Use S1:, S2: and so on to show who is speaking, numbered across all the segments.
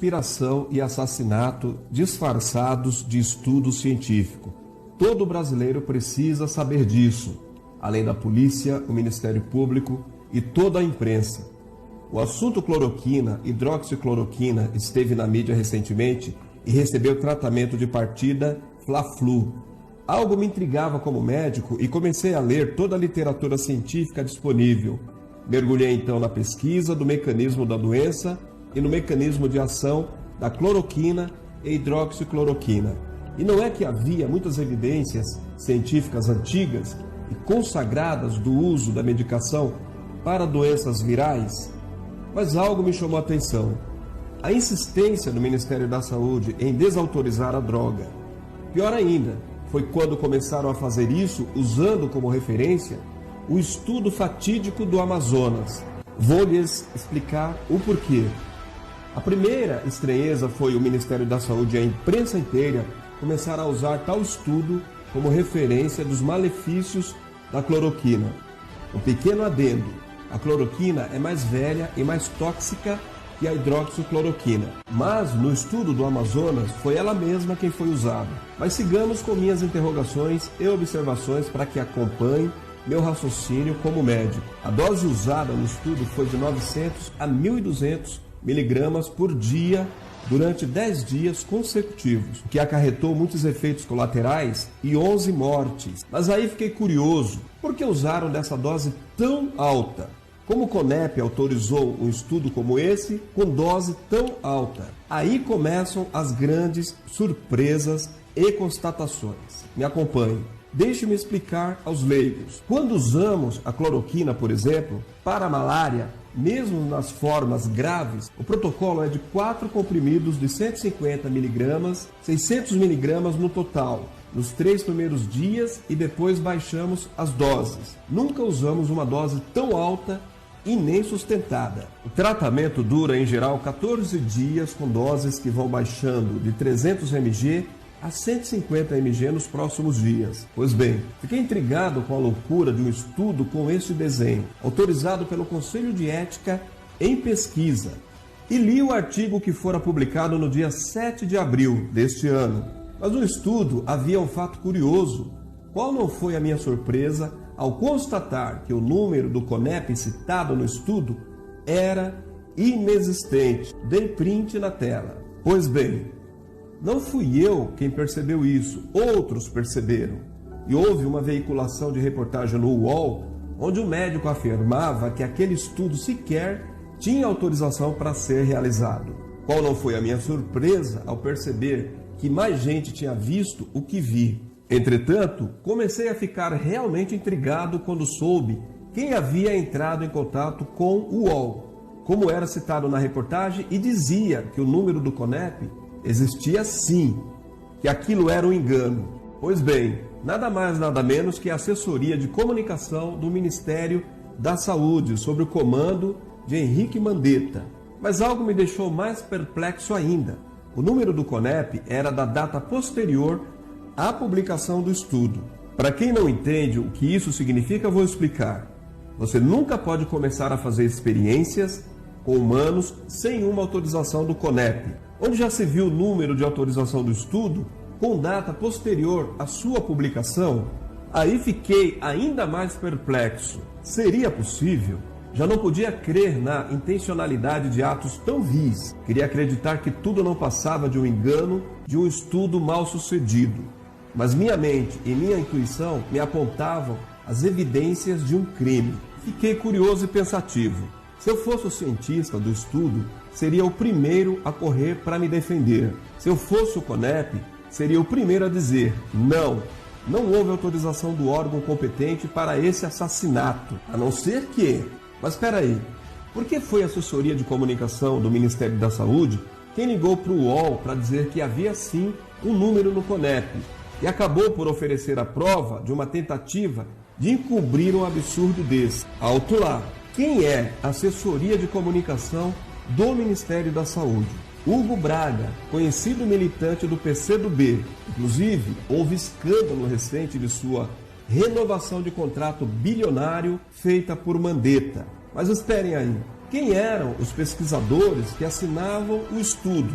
S1: conspiração e assassinato disfarçados de estudo científico. Todo brasileiro precisa saber disso, além da polícia, o Ministério Público e toda a imprensa. O assunto cloroquina, hidroxicloroquina, esteve na mídia recentemente e recebeu tratamento de partida Fla-Flu. Algo me intrigava como médico e comecei a ler toda a literatura científica disponível. Mergulhei então na pesquisa do mecanismo da doença e no mecanismo de ação da cloroquina e hidroxicloroquina. E não é que havia muitas evidências científicas antigas e consagradas do uso da medicação para doenças virais? Mas algo me chamou a atenção. A insistência do Ministério da Saúde em desautorizar a droga. Pior ainda, foi quando começaram a fazer isso usando como referência o estudo fatídico do Amazonas. Vou lhes explicar o porquê. A primeira estranheza foi o Ministério da Saúde e a imprensa inteira começaram a usar tal estudo como referência dos malefícios da cloroquina. Um pequeno adendo: a cloroquina é mais velha e mais tóxica que a hidroxicloroquina, mas no estudo do Amazonas foi ela mesma quem foi usada. Mas sigamos com minhas interrogações e observações para que acompanhe meu raciocínio como médico. A dose usada no estudo foi de 900 a 1.200 miligramas por dia durante 10 dias consecutivos, o que acarretou muitos efeitos colaterais e 11 mortes. Mas aí fiquei curioso, por que usaram dessa dose tão alta? Como o CONEP autorizou um estudo como esse com dose tão alta? Aí começam as grandes surpresas e constatações. Me acompanhe. Deixe-me explicar aos leigos. Quando usamos a cloroquina, por exemplo, para a malária, mesmo nas formas graves, o protocolo é de 4 comprimidos de 150 mg, 600 mg no total, nos 3 primeiros dias, e depois baixamos as doses. Nunca usamos uma dose tão alta e nem sustentada. O tratamento dura, em geral, 14 dias, com doses que vão baixando de 300 mg a 150 mg nos próximos dias. Pois bem, fiquei intrigado com a loucura de um estudo com este desenho, autorizado pelo Conselho de Ética em Pesquisa, e li o artigo que fora publicado no dia 7 de abril deste ano. Mas no estudo havia um fato curioso. Qual não foi a minha surpresa ao constatar que o número do CONEP citado no estudo era inexistente. Dei print na tela. Pois bem, não fui eu quem percebeu isso, outros perceberam. E houve uma veiculação de reportagem no UOL, onde o médico afirmava que aquele estudo sequer tinha autorização para ser realizado. Qual não foi a minha surpresa ao perceber que mais gente tinha visto o que vi. Entretanto, comecei a ficar realmente intrigado quando soube quem havia entrado em contato com o UOL, como era citado na reportagem, e dizia que o número do CONEP existia sim, que aquilo era um engano. Pois bem, nada mais nada menos que a assessoria de comunicação do Ministério da Saúde, sob o comando de Henrique Mandetta. Mas algo me deixou mais perplexo ainda. O número do CONEP era da data posterior à publicação do estudo. Para quem não entende o que isso significa, vou explicar. Você nunca pode começar a fazer experiências com humanos sem uma autorização do CONEP. Onde já se viu o número de autorização do estudo com data posterior à sua publicação? Aí fiquei ainda mais perplexo. Seria possível? Já não podia crer na intencionalidade de atos tão vis. Queria acreditar que tudo não passava de um engano, de um estudo mal sucedido. Mas minha mente e minha intuição me apontavam as evidências de um crime. Fiquei curioso e pensativo. Se eu fosse o cientista do estudo, seria o primeiro a correr para me defender. Se eu fosse o CONEP, seria o primeiro a dizer: não houve autorização do órgão competente para esse assassinato, a não ser que... Mas espera aí, por que foi a assessoria de comunicação do Ministério da Saúde quem ligou para o UOL para dizer que havia sim um número no CONEP e acabou por oferecer a prova de uma tentativa de encobrir um absurdo desse? Alto lá! Quem é a assessoria de comunicação do Ministério da Saúde? Hugo Braga, conhecido militante do PCdoB. Inclusive, houve escândalo recente de sua renovação de contrato bilionário feita por Mandetta. Mas esperem aí, Quem eram os pesquisadores que assinavam o estudo?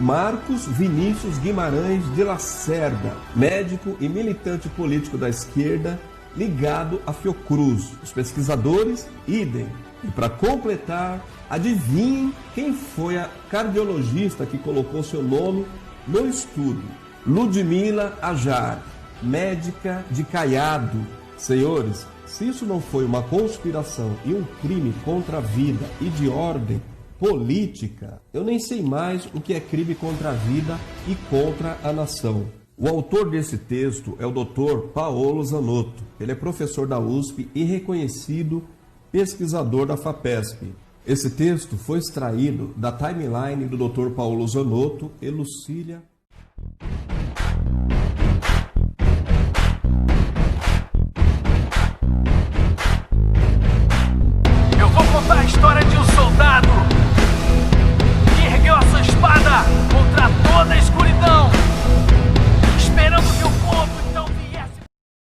S1: Marcos Vinícius Guimarães de Lacerda, médico e militante político da esquerda, ligado à Fiocruz. Os pesquisadores, idem. E para completar, adivinhem quem foi a cardiologista que colocou seu nome no estudo? Ludmila Ajar, médica de Caiado. Senhores, se isso não foi uma conspiração e um crime contra a vida e de ordem política, eu nem sei mais o que é crime contra a vida e contra a nação. O autor desse texto é o Dr. Paolo Zanotto. Ele é professor da USP e reconhecido pesquisador da FAPESP. Esse texto foi extraído da timeline do Dr. Paolo Zanotto e Lucília.